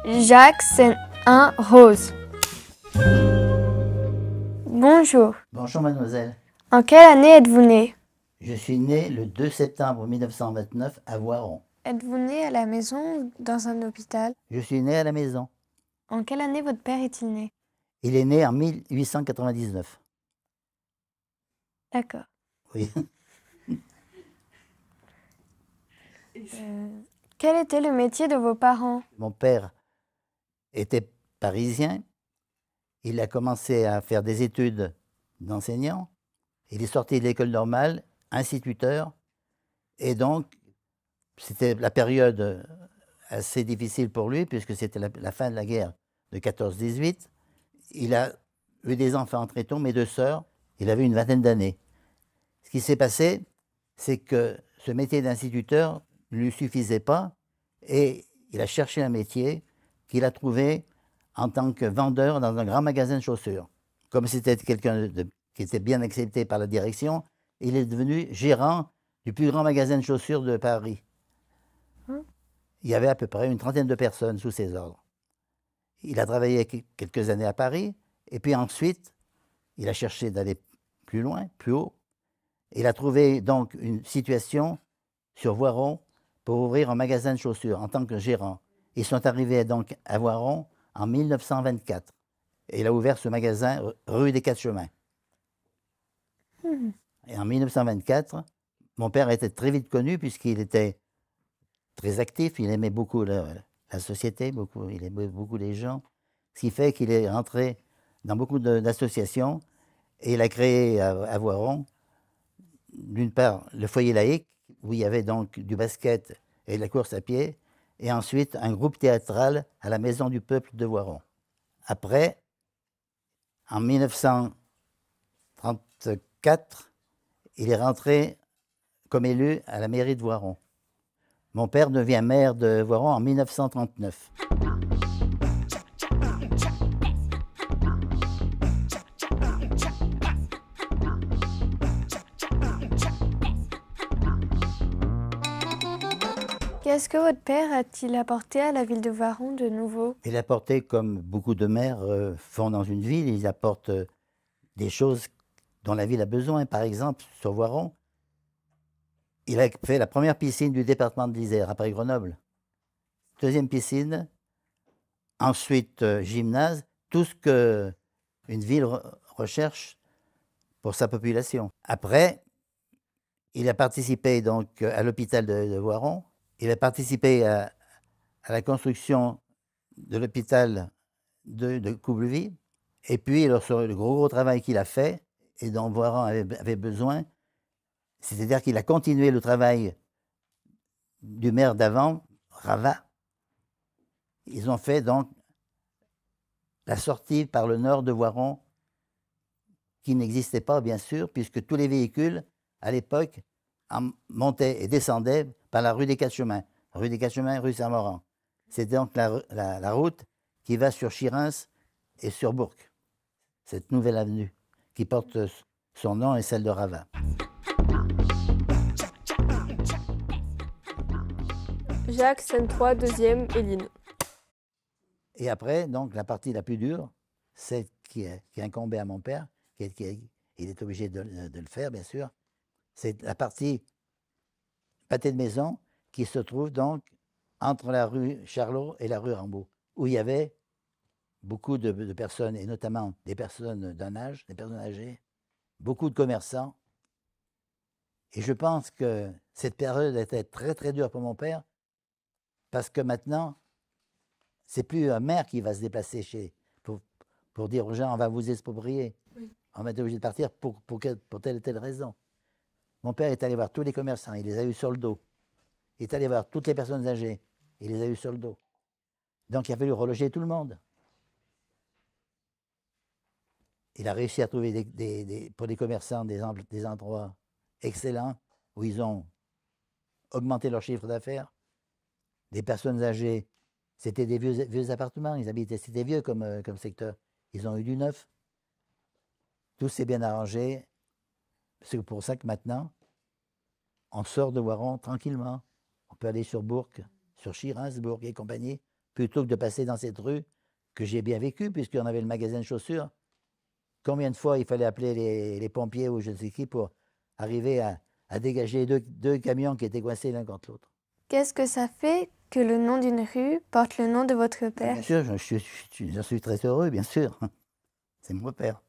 Jacques, c'est un rose. Bonjour. Bonjour mademoiselle. En quelle année êtes-vous né? Je suis né le 2 septembre 1929 à Voiron. Êtes-vous né à la maison ou dans un hôpital? Je suis né à la maison. En quelle année votre père est-il né? Il est né en 1899. D'accord. Oui. Quel était le métier de vos parents? Mon père était parisien. Il a commencé à faire des études d'enseignant. Il est sorti de l'école normale, instituteur. Et donc, c'était la période assez difficile pour lui, puisque c'était la fin de la guerre de 14-18. Il a eu des enfants très tôt, mes deux sœurs. Il avait une vingtaine d'années. Ce qui s'est passé, c'est que ce métier d'instituteur ne lui suffisait pas et il a cherché un métier qu'il a trouvé en tant que vendeur dans un grand magasin de chaussures. Comme c'était quelqu'un qui était bien accepté par la direction, il est devenu gérant du plus grand magasin de chaussures de Paris. Il y avait à peu près une trentaine de personnes sous ses ordres. Il a travaillé quelques années à Paris et puis ensuite, il a cherché d'aller plus loin, plus haut. Il a trouvé donc une situation sur Voiron pour ouvrir un magasin de chaussures en tant que gérant. Ils sont arrivés donc à Voiron en 1924. Et il a ouvert ce magasin rue des Quatre Chemins. Et en 1924, mon père était très vite connu puisqu'il était très actif, il aimait beaucoup la société, il aimait beaucoup les gens, ce qui fait qu'il est rentré dans beaucoup d'associations et il a créé à Voiron d'une part le foyer laïque, où il y avait donc du basket et de la course à pied, et ensuite un groupe théâtral à la Maison du Peuple de Voiron. Après, en 1934, il est rentré comme élu à la mairie de Voiron. Mon père devient maire de Voiron en 1939. Qu'est-ce que votre père a-t-il apporté à la ville de Voiron de nouveau? Il a apporté, comme beaucoup de maires font dans une ville, ils apportent des choses dont la ville a besoin. Par exemple, sur Voiron, il a fait la première piscine du département de l'Isère, après Grenoble. Deuxième piscine, ensuite gymnase, tout ce qu'une ville recherche pour sa population. Après, il a participé donc à l'hôpital de Voiron. Il a participé à la construction de l'hôpital de Coublevis. Et puis, le gros travail qu'il a fait, et dont Voiron avait besoin, c'est-à-dire qu'il a continué le travail du maire d'avant, Ravat. Ils ont fait donc la sortie par le nord de Voiron, qui n'existait pas, bien sûr, puisque tous les véhicules, à l'époque, montaient et descendaient par la rue des Quatre Chemins. Rue des Quatre Chemins, rue Saint-Laurent. C'est donc la route qui va sur Chirens et sur Bourg. Cette nouvelle avenue qui porte son nom et celle de Ravat. Jacques, scène 3, deuxième, Éline. Et après, donc, la partie la plus dure, celle qui incombait à mon père, il est obligé de le faire, bien sûr, c'est la partie pâté de maison qui se trouve donc entre la rue Charlot et la rue Rambaud, où il y avait beaucoup de personnes, et notamment des personnes d'un âge, des personnes âgées, beaucoup de commerçants. Et je pense que cette période était très très dure pour mon père, parce que maintenant, c'est plus un maire qui va se déplacer pour dire aux gens on va vous exproprier. Oui. On va être obligé de partir pour telle ou telle raison. Mon père est allé voir tous les commerçants, il les a eus sur le dos. Il est allé voir toutes les personnes âgées, il les a eus sur le dos. Donc il a fallu reloger tout le monde. Il a réussi à trouver pour les commerçants des endroits excellents où ils ont augmenté leur chiffre d'affaires. Les personnes âgées, c'était des vieux appartements, ils habitaient, c'était vieux comme secteur. Ils ont eu du neuf. Tout s'est bien arrangé. C'est pour ça que maintenant, on sort de Voiron tranquillement. On peut aller sur Bourg, sur Chirens, Bourg et compagnie, plutôt que de passer dans cette rue que j'ai bien vécue, puisqu'on avait le magasin de chaussures. Combien de fois il fallait appeler les pompiers ou je ne sais qui pour arriver à dégager deux camions qui étaient coincés l'un contre l'autre. Qu'est-ce que ça fait que le nom d'une rue porte le nom de votre père? Bien sûr, j'en suis très heureux, bien sûr. C'est mon père.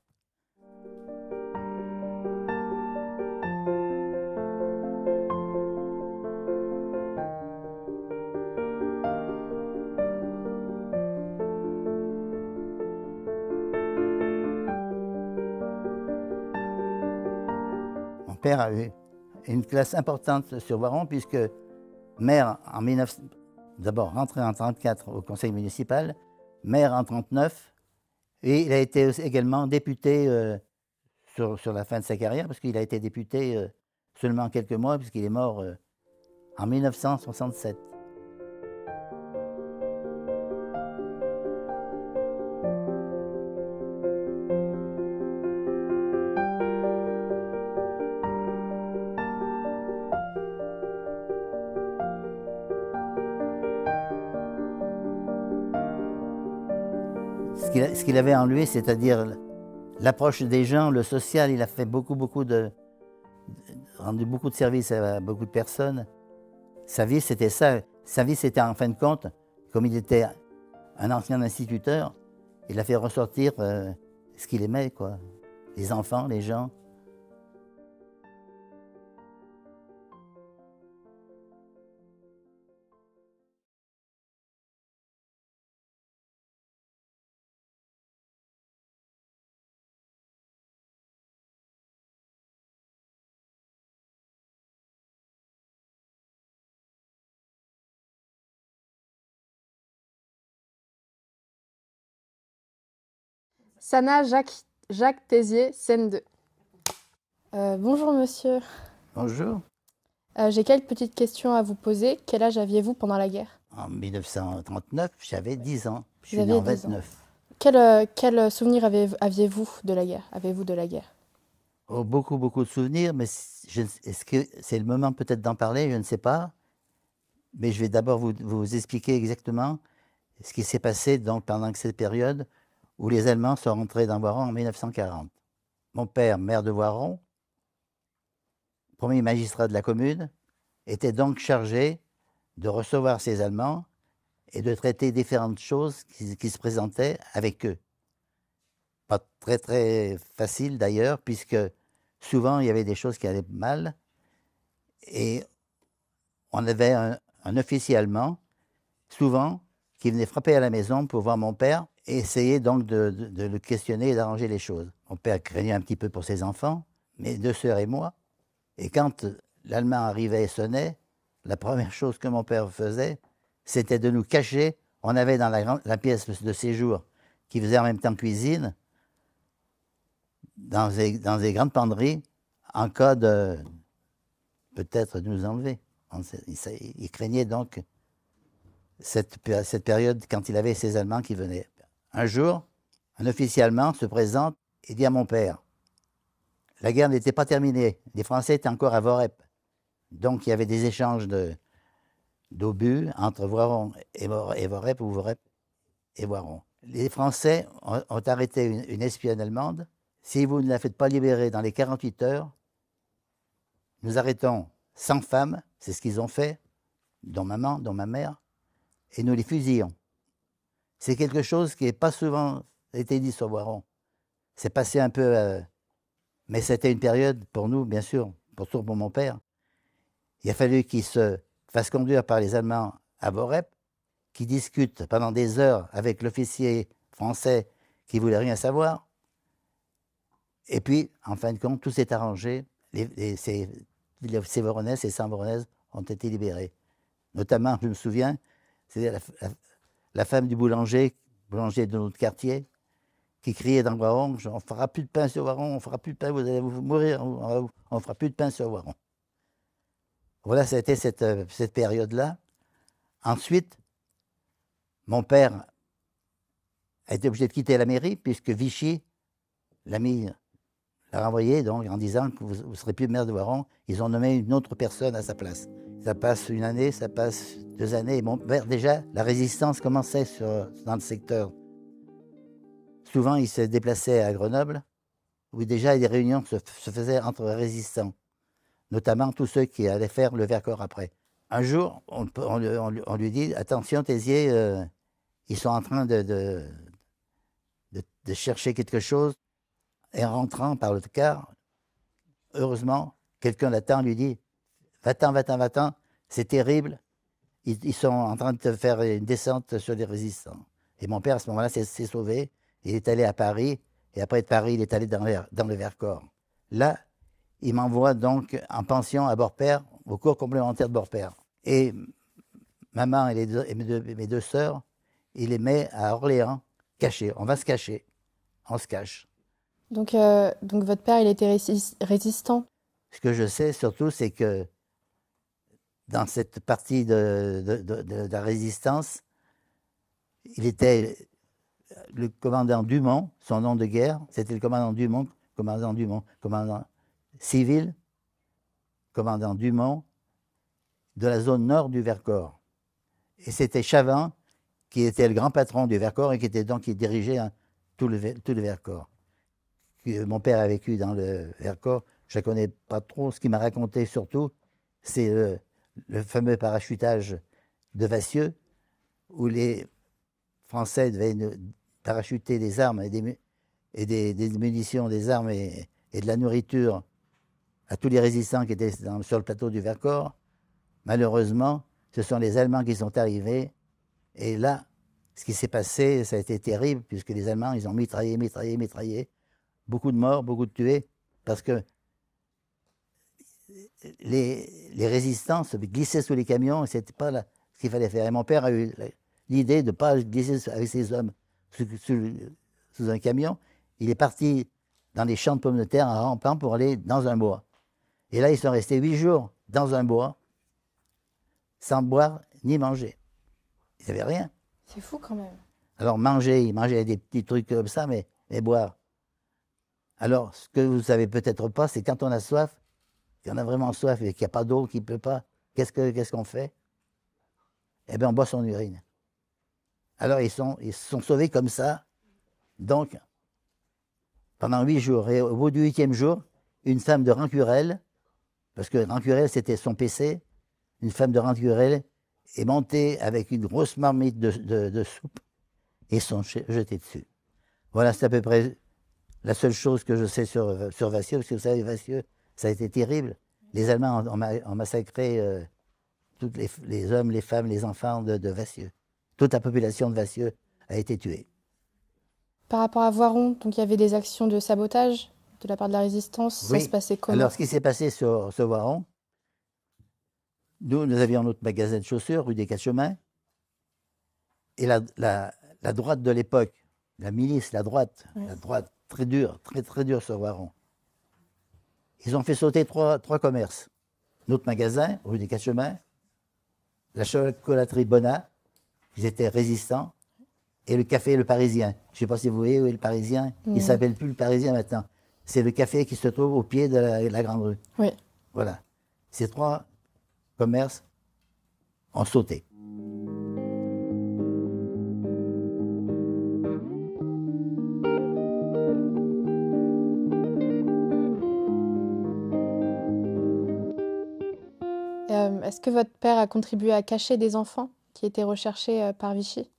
Mon père a eu une classe importante sur Voiron, puisque maire en 19... D'abord rentré en 1934 au conseil municipal, maire en 1939, et il a été également député sur la fin de sa carrière, parce qu'il a été député seulement quelques mois, puisqu'il est mort en 1967. Ce qu'il avait en lui, c'est-à-dire l'approche des gens, le social, il a fait rendu beaucoup de services à beaucoup de personnes. Sa vie, c'était ça. Sa vie, c'était en fin de compte, comme il était un ancien instituteur, il a fait ressortir ce qu'il aimait, quoi. Les enfants, les gens. Sana Jacques Tézier, scène 2. Bonjour monsieur. Bonjour. J'ai quelques petites questions à vous poser. Quel âge aviez-vous pendant la guerre? En 1939, j'avais 10 ans. Je suis Vous né aviez en 10 ans. 29. Quel souvenir aviez-vous de la guerre? Avez-vous de la guerre? Oh, beaucoup, beaucoup de souvenirs, mais est-ce que c'est le moment peut-être d'en parler? Je ne sais pas. Mais je vais d'abord vous expliquer exactement ce qui s'est passé donc, pendant cette période où les Allemands sont rentrés dans Voiron en 1940. Mon père, maire de Voiron, premier magistrat de la commune, était donc chargé de recevoir ces Allemands et de traiter différentes choses qui se présentaient avec eux. Pas très très facile d'ailleurs, puisque souvent il y avait des choses qui allaient mal, et on avait un officier allemand, souvent, qui venait frapper à la maison pour voir mon père et essayer donc de le questionner et d'arranger les choses. Mon père craignait un petit peu pour ses enfants, mes deux sœurs et moi, et quand l'Allemand arrivait et sonnait, la première chose que mon père faisait, c'était de nous cacher. On avait dans la pièce de séjour, qui faisait en même temps cuisine, dans des grandes penderies, en cas de peut-être de nous enlever. Il craignait donc cette période quand il avait ces Allemands qui venaient. Un jour, un officier allemand se présente et dit à mon père, la guerre n'était pas terminée, les Français étaient encore à Vorep. Donc il y avait des échanges d'obus entre Voiron et Vorep, ou Vorep et Voiron. Les Français ont arrêté une espionne allemande. Si vous ne la faites pas libérer dans les 48 heures, nous arrêtons 100 femmes, c'est ce qu'ils ont fait, dont maman, dont ma mère, et nous les fusillons. C'est quelque chose qui n'est pas souvent été dit sur Voiron. C'est passé un peu... mais c'était une période pour nous, bien sûr, surtout pour mon père. Il a fallu qu'il se fasse conduire par les Allemands à Vorep, qui discutent pendant des heures avec l'officier français qui ne voulait rien savoir. Et puis, en fin de compte, tout s'est arrangé. Ces Voronaises, ces 100 Voronaises ont été libérées. Notamment, je me souviens, c'était la femme du boulanger de notre quartier, qui criait dans Voiron, on ne fera plus de pain sur Voiron, on ne fera plus de pain, vous allez vous mourir, on ne fera plus de pain sur Voiron. Voilà, ça a été cette période-là. Ensuite, mon père a été obligé de quitter la mairie, puisque Vichy l'a renvoyé donc, en disant que vous ne serez plus maire de Voiron. Ils ont nommé une autre personne à sa place. Ça passe une année, ça passe 2 années. Mon père, déjà, la résistance commençait dans le secteur. Souvent, il se déplaçait à Grenoble, où déjà des réunions se faisaient entre résistants, notamment tous ceux qui allaient faire le Vercors après. Un jour, on lui dit « Attention, Tézier, ils sont en train de chercher quelque chose. » Et en rentrant par le car, heureusement, quelqu'un l'attend, lui dit « Va-t'en, va-t'en, va-t'en, c'est terrible. Ils sont en train de te faire une descente sur les résistants. » Et mon père, à ce moment-là, s'est sauvé. Il est allé à Paris, et après de Paris, il est allé dans le Vercors. Là, il m'envoie donc en pension à Beaurepaire, au cours complémentaire de Beaurepaire. Et maman et mes deux sœurs, il les met à Orléans, cachés. On va se cacher. On se cache. Donc votre père, il était résistant? Ce que je sais surtout, c'est que dans cette partie de la résistance, il était le commandant Dumont, son nom de guerre, c'était le commandant Dumont, commandant civil, commandant Dumont de la zone nord du Vercors. Et c'était Chavant qui était le grand patron du Vercors et qui dirigeait tout le Vercors. Mon père a vécu dans le Vercors, je ne connais pas trop. Ce qu'il m'a raconté surtout, c'est le fameux parachutage de Vassieux, où les Français devaient parachuter des armes et des munitions, des armes et de la nourriture à tous les résistants qui étaient sur le plateau du Vercors. Malheureusement, ce sont les Allemands qui sont arrivés. Et là, ce qui s'est passé, ça a été terrible, puisque les Allemands, ils ont mitraillé. Beaucoup de morts, beaucoup de tués, parce que les résistants se glissaient sous les camions, et ce n'était pas ce qu'il fallait faire. Et mon père a eu l'idée de ne pas glisser avec ses hommes sous un camion. Il est parti dans les champs de pommes de terre en rampant pour aller dans un bois. Et là, ils sont restés 8 jours dans un bois, sans boire ni manger. Ils n'avaient rien. C'est fou quand même. Alors manger, ils mangeaient des petits trucs comme ça, mais boire. Alors, ce que vous ne savez peut-être pas, c'est quand on a soif, qu'il y en a vraiment soif et qu'il n'y a pas d'eau, qu'il ne peut pas, qu'est-ce qu'on fait? Eh bien, on boit son urine. Alors, ils se sont sauvés comme ça, donc, pendant 8 jours. Et au bout du 8e jour, une femme de Rancurel, parce que Rancurel, c'était son PC, une femme de Rancurel est montée avec une grosse marmite de soupe et sont jetés dessus. Voilà, c'est à peu près la seule chose que je sais sur Vassieux, parce que vous savez, Vassieux, ça a été terrible. Les Allemands ont massacré tous les hommes, les femmes, les enfants de Vassieux. Toute la population de Vassieux a été tuée. Par rapport à Voiron, donc il y avait des actions de sabotage de la part de la résistance. Oui. Ça se passait comment? Alors, ce qui s'est passé sur Voiron, nous avions notre magasin de chaussures, rue des Quatre Chemins, et la droite de l'époque, la milice, la droite très dure, très dure sur Voiron. Ils ont fait sauter trois commerces. Notre magasin, rue des Quatre Chemins, la chocolaterie Bonnat, ils étaient résistants, et le café Le Parisien. Je ne sais pas si vous voyez où est le Parisien. Il ne s'appelle plus le Parisien maintenant. C'est le café qui se trouve au pied de la Grande Rue. Oui. Voilà. Ces 3 commerces ont sauté. Est-ce que votre père a contribué à cacher des enfants qui étaient recherchés par Vichy?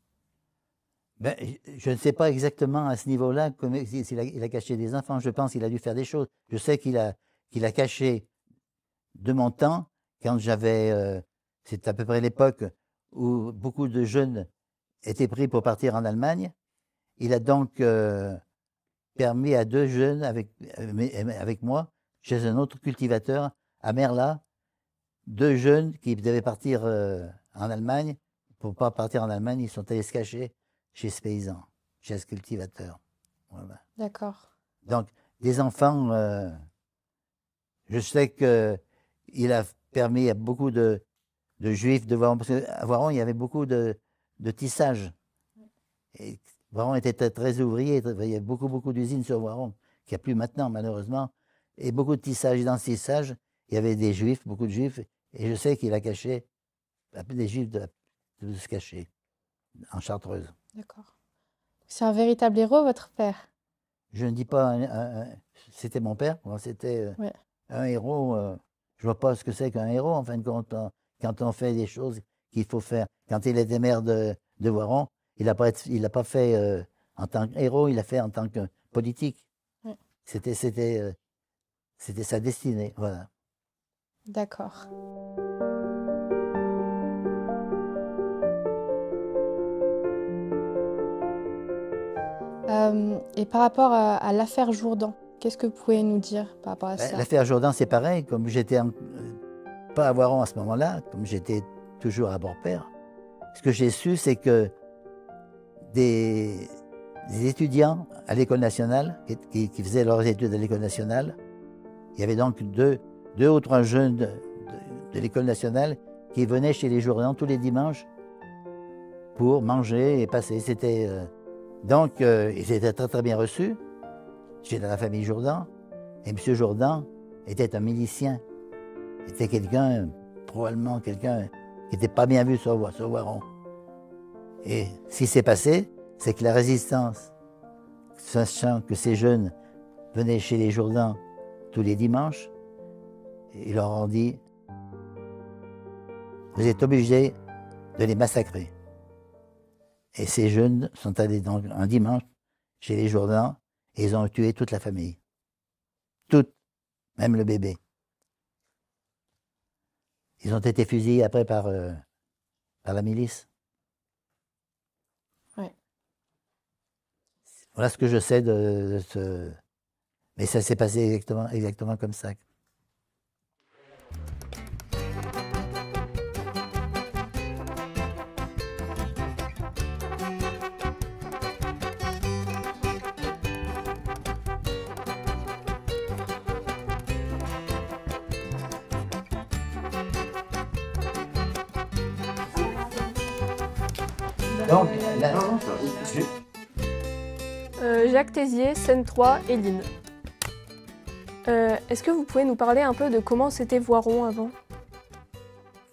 Ben, je ne sais pas exactement à ce niveau-là s'il a caché des enfants. Je pense qu'il a dû faire des choses. Je sais qu'il a caché de mon temps, quand j'avais... c'est à peu près l'époque où beaucoup de jeunes étaient pris pour partir en Allemagne. Il a donc permis à 2 jeunes avec moi, chez un autre cultivateur, à Merla, 2 jeunes qui devaient partir en Allemagne. Pour ne pas partir en Allemagne, ils sont allés se cacher chez ce paysan, chez ce cultivateur. Voilà. D'accord. Donc, des enfants, je sais qu'il a permis à beaucoup de juifs de Voiron, parce qu'à Voiron, il y avait beaucoup de tissage. Et Voiron était très ouvrier, il y avait beaucoup d'usines sur Voiron, qu'il n'y a plus maintenant, malheureusement, et beaucoup de tissage. Et dans ce tissage, il y avait des juifs, beaucoup de juifs, Et je sais qu'il a caché, appelé des Juifs de se cacher, en Chartreuse. D'accord. C'est un véritable héros, votre père? Je ne dis pas, c'était mon père, moi, c'était Ouais. un héros. Je vois pas ce que c'est qu'un héros, en fin de compte, quand on fait des choses qu'il faut faire. Quand il était maire de Voiron, il l'a pas fait en tant qu'héros, il l'a fait en tant que politique. Ouais. C'était sa destinée, voilà. D'accord. Et par rapport à l'affaire Jourdan, qu'est-ce que vous pouvez nous dire par rapport à ça? L'affaire Jourdan, c'est pareil, comme j'étais pas à Voiron à ce moment-là, comme j'étais toujours à Beaupère. Ce que j'ai su, c'est que des étudiants à l'École nationale, qui faisaient leurs études à l'École nationale, il y avait donc deux ou trois jeunes de l'École nationale qui venaient chez les Jourdans tous les dimanches pour manger et passer. Donc, ils étaient très très bien reçus chez la famille Jourdan. Et M. Jourdan était un milicien. Était quelqu'un, probablement quelqu'un qui n'était pas bien vu sur Voiron. Et ce qui s'est passé, c'est que la résistance, sachant que ces jeunes venaient chez les Jourdans tous les dimanches, ils leur ont dit « Vous êtes obligés de les massacrer ». Et ces jeunes sont allés donc un dimanche chez les Jourdans et ils ont tué toute la famille. Toute, même le bébé. Ils ont été fusillés après par la milice. Ouais. Voilà ce que je sais de ce... Mais ça s'est passé exactement comme ça. Donc, Jacques Tézier, scène 3, Éline. Est-ce que vous pouvez nous parler un peu de comment c'était Voiron avant?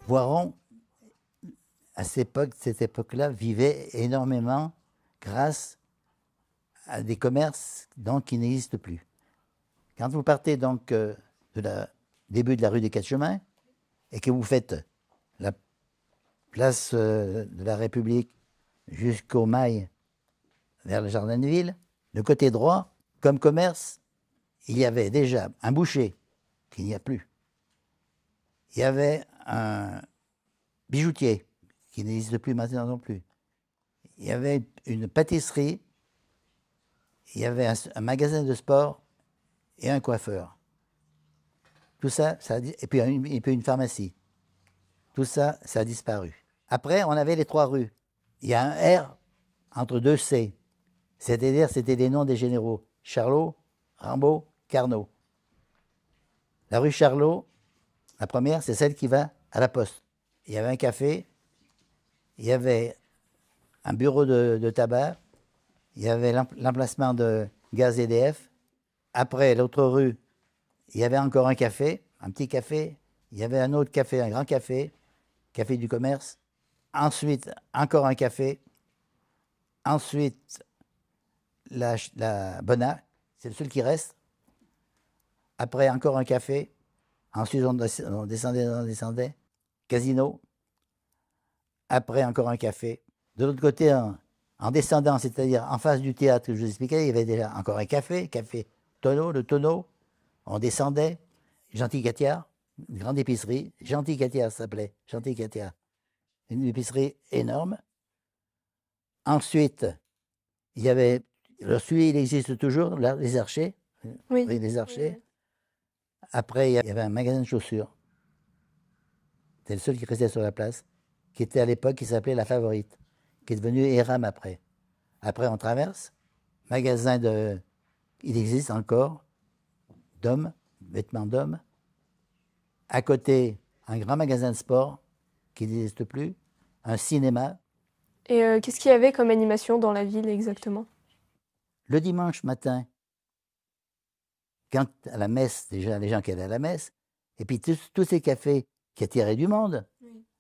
Voiron, à cette époque-là, vivait énormément grâce à des commerces donc, qui n'existent plus. Quand vous partez donc début de la rue des Quatre Chemins et que vous faites la place de la République jusqu'au Mail vers le Jardin de Ville, le côté droit, comme commerce, il y avait déjà un boucher, qu'il n'y a plus. Il y avait un bijoutier, qui n'existe plus maintenant non plus. Il y avait une pâtisserie, il y avait un magasin de sport et un coiffeur. Tout ça, et puis une pharmacie. Tout ça, ça a disparu. Après, on avait les trois rues. Il y a un R entre deux C. C'est-à-dire, c'était les noms des généraux. Charlot, Rimbaud, Carnot. La rue Charlot, la première, c'est celle qui va à la poste. Il y avait un café, il y avait un bureau de tabac, il y avait l'emplacement de gaz EDF. Après, l'autre rue, il y avait encore un café, un petit café. Il y avait un autre café, un grand café, café du commerce. Ensuite, encore un café. Ensuite, la Bonnat, c'est le seul qui reste. Après, encore un café. Ensuite, on descendait. Casino. Après, encore un café. De l'autre côté, en descendant, c'est-à-dire en face du théâtre que je vous expliquais, il y avait déjà encore un café, café Tonneau, le Tonneau. On descendait. Gentil Catiard, une grande épicerie. Gentil Catiard, ça s'appelait. Gentil Catiard. Une épicerie énorme. Ensuite, il y avait, celui il existe toujours, là, les Archers. Oui. Les Archers. Après, il y avait un magasin de chaussures. C'était le seul qui restait sur la place, qui était à l'époque, qui s'appelait La Favorite, qui est devenu Eram après. Après, on traverse, magasin il existe encore, d'hommes, vêtements d'hommes. À côté, un grand magasin de sport qui n'existe plus, un cinéma. Et qu'est-ce qu'il y avait comme animation dans la ville exactement? Le dimanche matin, quand à la messe, déjà les gens qui allaient à la messe, et puis tous ces cafés qui attirait du monde.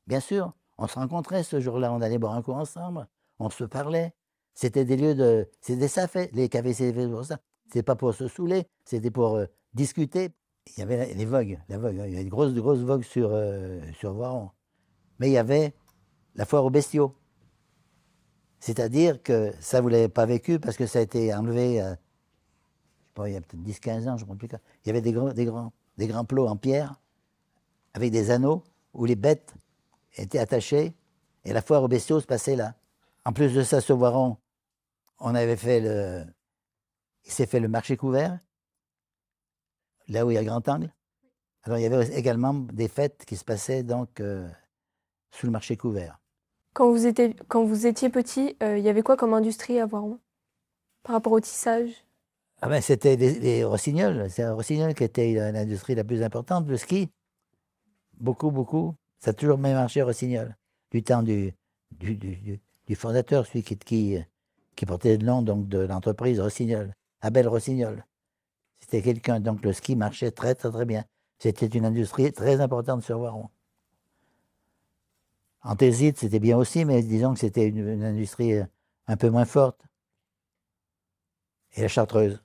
Bien sûr, on se rencontrait ce jour-là, on allait boire un coup ensemble, on se parlait. C'était des lieux de... C'était ça fait, les cafés, c'était pour ça. C'était pas pour se saouler, c'était pour discuter. Il y avait les vogues, la vogue, il y avait une grosse vogue sur Voiron. Mais il y avait la foire aux bestiaux. C'est-à-dire que ça, vous ne l'avez pas vécu parce que ça a été enlevé, je sais pas, il y a peut-être 10-15 ans, je ne me rappelle plus. Il y avait des grands plots en pierre avec des anneaux où les bêtes étaient attachées et la foire aux bestiaux se passait là. En plus de ça, sur Voiron, il s'est fait le marché couvert, là où il y a le grand angle. Alors il y avait également des fêtes qui se passaient donc sous le marché couvert. Quand vous étiez petit, il y avait quoi comme industrie à Voiron par rapport au tissage? Ah ben, c'était les rossignols. C'est un rossignol qui était l'industrie la plus importante, le ski. Beaucoup. Ça a toujours bien marché, rossignol. Du temps du fondateur, celui qui portait le nom donc, de l'entreprise Rossignol, Abel Rossignol. C'était quelqu'un, donc le ski marchait très bien. C'était une industrie très importante sur Voiron. Antésite, c'était bien aussi, mais disons que c'était une industrie un peu moins forte. Et la Chartreuse.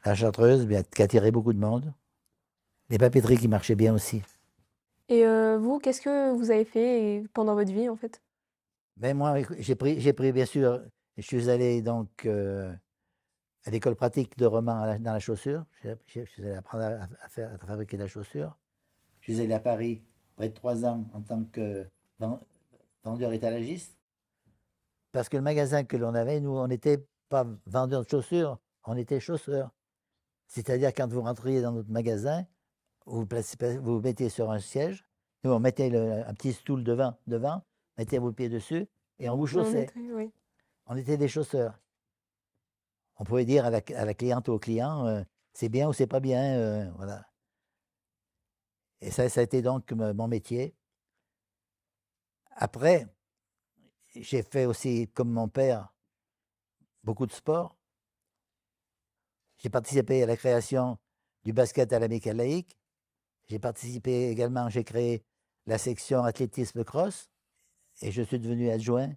La Chartreuse, bien, qui attirait beaucoup de monde. Les papeteries qui marchaient bien aussi. Et vous, qu'est-ce que vous avez fait pendant votre vie, en fait? Ben moi, j'ai pris, bien sûr, je suis allé donc à l'école pratique de Romans dans la chaussure. Je suis allé apprendre à fabriquer de la chaussure. Je suis allé à Paris près de 3 ans en tant que vendeur étalagiste. Parce que le magasin que l'on avait, nous, on n'était pas vendeurs de chaussures, on était chausseurs. C'est-à-dire, quand vous rentriez dans notre magasin, vous vous mettiez sur un siège, nous, on mettait un petit stool devant, mettez vos pieds dessus, et on vous chaussait. Oui. On était des chausseurs. On pouvait dire à la cliente ou au client, c'est bien ou c'est pas bien, voilà. Et ça a été donc mon métier. Après, j'ai fait aussi, comme mon père, beaucoup de sport. J'ai participé à la création du basket à l'amicale laïque. J'ai participé également, j'ai créé la section athlétisme cross et je suis devenu adjoint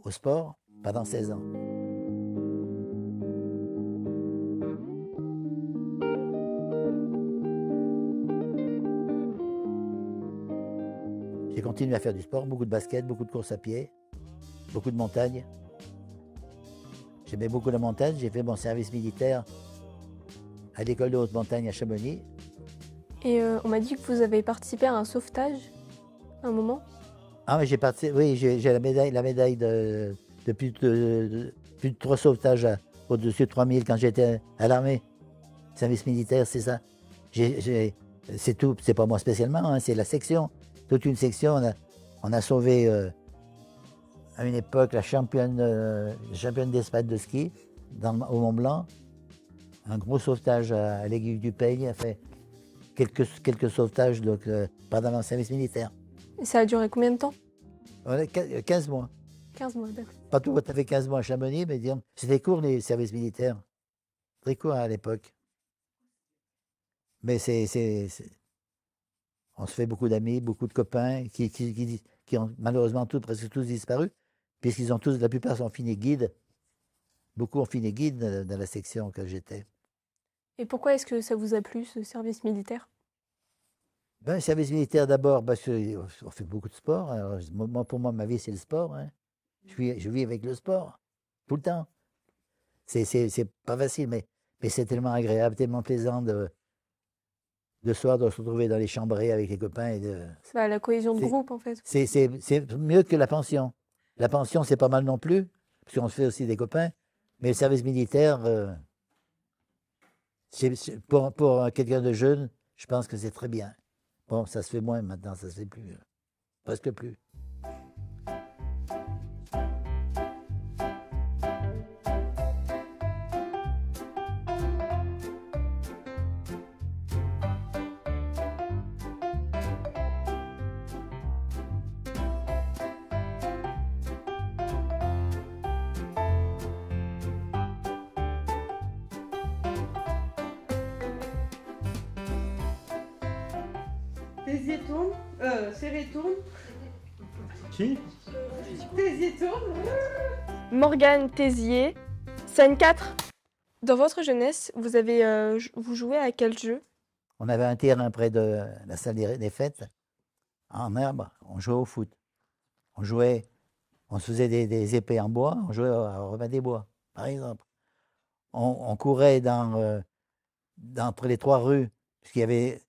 au sport pendant 16 ans. J'ai continué à faire du sport, beaucoup de basket, beaucoup de courses à pied, beaucoup de montagne. J'aimais beaucoup la montagne, j'ai fait mon service militaire à l'école de haute montagne à Chamonix. Et on m'a dit que vous avez participé à un sauvetage à un moment. Ah, mais j'ai participé, oui, j'ai la médaille de plus de 3 sauvetages au-dessus de 3000 quand j'étais à l'armée. Service militaire, c'est ça. C'est tout, c'est pas moi spécialement, hein, c'est la section. Toute une section, on a sauvé à une époque la championne d'Espagne de ski au Mont Blanc. Un gros sauvetage à l'Aiguille du Pays, a fait quelques sauvetages donc, pendant mon service militaire. Et ça a duré combien de temps? 15 mois. 15 mois, d'accord. Pas tout à fait 15 mois à Chamonix, mais disons, c'était court les services militaires. Très court à l'époque. Mais on se fait beaucoup d'amis, beaucoup de copains qui ont malheureusement presque tous disparu, puisqu'ils ont tous, la plupart sont finis guides. Beaucoup ont fini guides dans la section que j'étais. Et pourquoi est-ce que ça vous a plu, ce service militaire? Ben, service militaire d'abord, parce qu'on fait beaucoup de sport. Alors, pour moi, ma vie, c'est le sport. Hein. Je vis avec le sport, tout le temps. C'est pas facile, mais c'est tellement agréable, tellement plaisant de soir de se retrouver dans les chambrées avec les copains. La cohésion de groupe, en fait. C'est mieux que la pension. La pension, c'est pas mal non plus, parce qu'on se fait aussi des copains. Mais le service militaire, pour quelqu'un de jeune, je pense que c'est très bien. Bon, ça se fait moins maintenant, ça se fait plus, presque plus. Tézier tourne. Serré tourne. Qui? Tézier tourne. Morgane Tézier, scène 4. Dans votre jeunesse, vous jouez à quel jeu? On avait un terrain près de la salle des fêtes, en herbe, on jouait au foot. On se faisait des épées en bois, on jouait à Robin des Bois, par exemple. On courait entre les 3 rues, puisqu'il y avait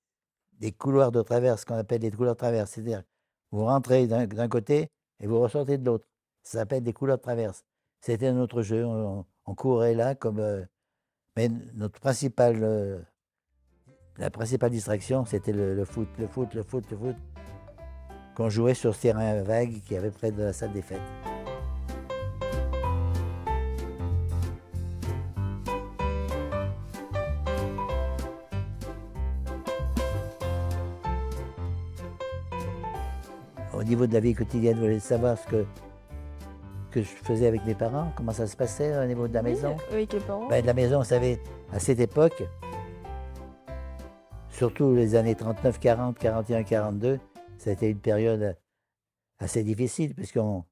des couloirs de traverse, ce qu'on appelle des couloirs de traverse. C'est-à-dire, vous rentrez d'un côté et vous ressortez de l'autre. Ça s'appelle des couloirs de traverse. C'était notre jeu, on courait là comme... mais la principale distraction, c'était le foot, qu'on jouait sur ce terrain vague qui avait près de la salle des fêtes. Au niveau de la vie quotidienne, vous voulez savoir ce que je faisais avec mes parents, comment ça se passait au niveau de la maison? Avec les parents. Ben, de la maison, vous savez, à cette époque, surtout les années 39, 40, 41, 42, ça a été une période assez difficile puisqu'on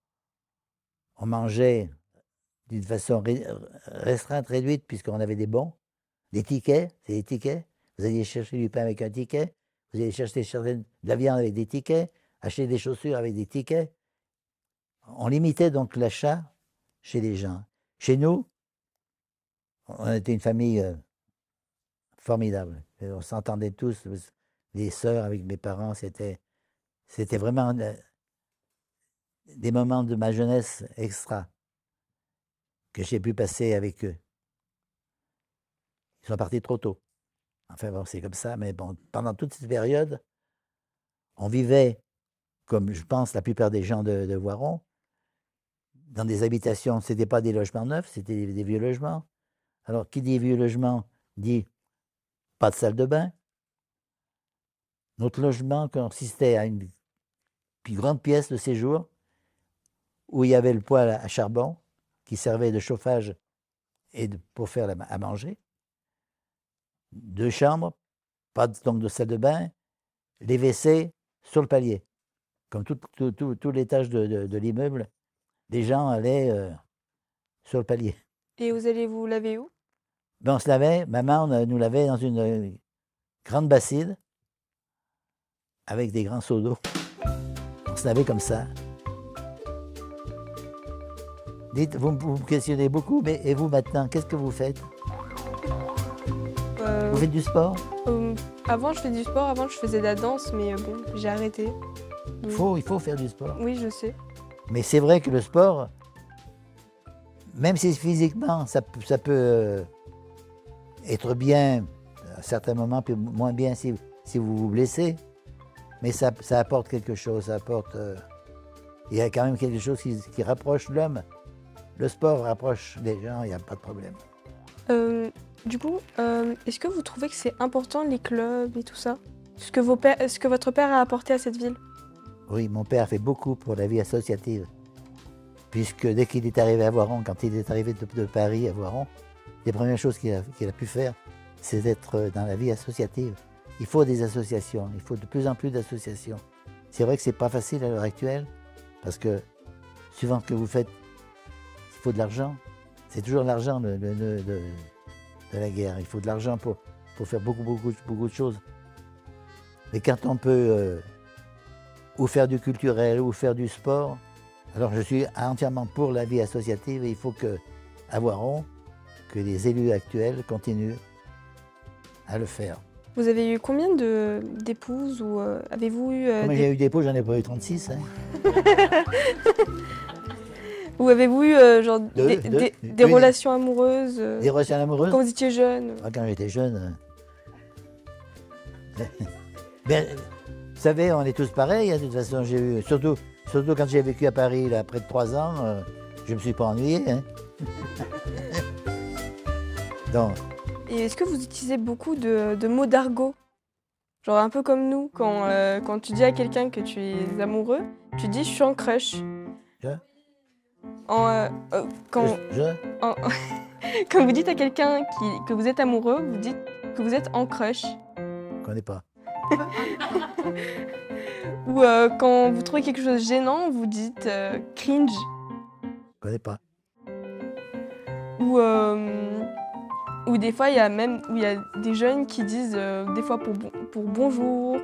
mangeait d'une façon restreinte, réduite, puisqu'on avait des bons, des tickets, c'est des tickets. Vous alliez chercher du pain avec un ticket, vous alliez chercher de la viande avec des tickets, acheter des chaussures avec des tickets. On limitait donc l'achat chez les gens. Chez nous, on était une famille formidable. On s'entendait tous, les sœurs avec mes parents, c'était vraiment des moments de ma jeunesse extra que j'ai pu passer avec eux. Ils sont partis trop tôt. Enfin bon, c'est comme ça, mais bon, pendant toute cette période, on vivait, comme je pense la plupart des gens de Voiron, dans des habitations. Ce n'était pas des logements neufs, c'était des vieux logements. Alors, qui dit vieux logement dit pas de salle de bain. Notre logement consistait à une plus grande pièce de séjour où il y avait le poêle à charbon qui servait de chauffage et pour faire à manger. 2 chambres, pas donc de salle de bain, les WC sur le palier. Comme tout l'étage de l'immeuble, les gens allaient sur le palier. Et vous allez vous laver où? Ben, on se lavait, maman nous lavait dans une grande bassine avec des grands seaux d'eau. On se lavait comme ça. Dites, vous me questionnez beaucoup, mais et vous maintenant, qu'est-ce que vous faites? Vous faites du sport? Avant, je faisais du sport, avant, je faisais de la danse, mais bon, j'ai arrêté. Il faut faire du sport. Oui, je sais. Mais c'est vrai que le sport, même si physiquement, ça peut être bien à certains moments, puis moins bien si vous vous blessez, mais ça apporte quelque chose, il y a quand même quelque chose qui rapproche l'homme. Le sport rapproche les gens, il n'y a pas de problème. Du coup, est-ce que vous trouvez que c'est important les clubs et tout ça? Ce que votre père a apporté à cette ville? Oui, mon père a fait beaucoup pour la vie associative, puisque dès qu'il est arrivé à Voiron, quand il est arrivé de Paris à Voiron, les premières choses qu'il a pu faire, c'est d'être dans la vie associative. Il faut des associations, il faut de plus en plus d'associations. C'est vrai que c'est pas facile à l'heure actuelle, parce que suivant ce que vous faites, il faut de l'argent. C'est toujours l'argent le nœud de la guerre. Il faut de l'argent pour faire beaucoup de choses. Mais quand on peut ou faire du culturel ou faire du sport, alors je suis entièrement pour la vie associative et il faut qu'à Voiron, que les élus actuels continuent à le faire. Vous avez eu combien d'épouses ou avez-vous eu Moi j'ai eu des épouses, j'en ai pas eu 36. Hein. Ou avez-vous eu des relations amoureuses Des relations amoureuses? Quand vous étiez jeune? Quand j'étais jeune. Ben, vous savez, on est tous pareils. De toute façon, j'ai eu, surtout quand j'ai vécu à Paris là, près de 3 ans, je ne me suis pas ennuyé. Hein. Donc, et est-ce que vous utilisez beaucoup de mots d'argot? Genre un peu comme nous, quand tu dis à quelqu'un que tu es amoureux, tu dis « je suis en crush ». Quand vous dites à quelqu'un que vous êtes amoureux, vous dites que vous êtes en crush. je ne connais pas. Ou quand vous trouvez quelque chose de gênant, vous dites cringe. Je connais pas. Ou des fois, il y a des jeunes qui disent, des fois pour bonjour,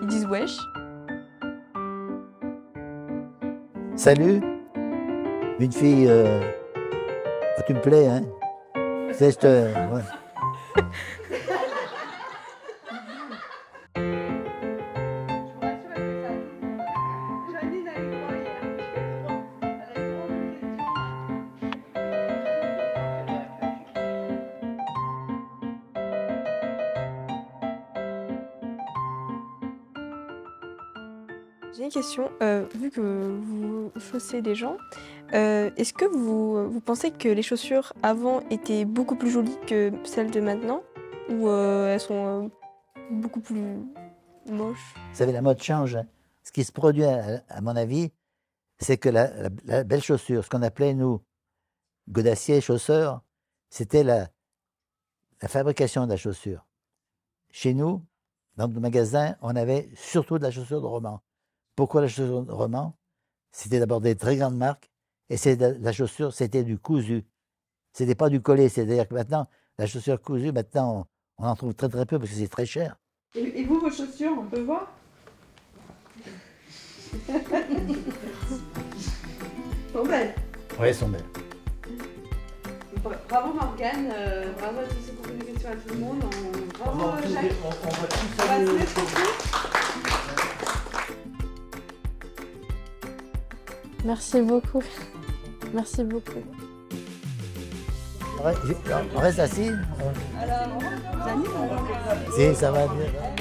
ils disent wesh. Salut, une fille, tu me plais, hein? C'est, ouais. Janine a eu droit hier. Elle a eu droit aux questions. J'ai une question, vu que vous chaussez des gens, est-ce que vous pensez que les chaussures avant étaient beaucoup plus jolies que celles de maintenant? Ou elles sont beaucoup plus moches? Vous savez, la mode change, hein. Ce qui se produit, à mon avis, c'est que la belle chaussure, ce qu'on appelait, nous, godassiers, chausseurs, c'était la fabrication de la chaussure. Chez nous, dans le magasin, on avait surtout de la chaussure de roman. Pourquoi la chaussure de roman? C'était d'abord des très grandes marques, et la chaussure, c'était du cousu. C'était pas du collé, c'est-à-dire que maintenant, la chaussure cousue, maintenant, on en trouve très très peu parce que c'est très cher. Et vous, vos chaussures, on peut voir? Sont belles. Oui, elles sont belles. Bravo Morgane, bravo à tous ceux qui ont posé des questions à tout le monde. Bravo Jacques. On va tous On va aller se au- mettre au fond. Merci beaucoup. Merci beaucoup. On reste assis? Alors, Janine, Si, ça va bien.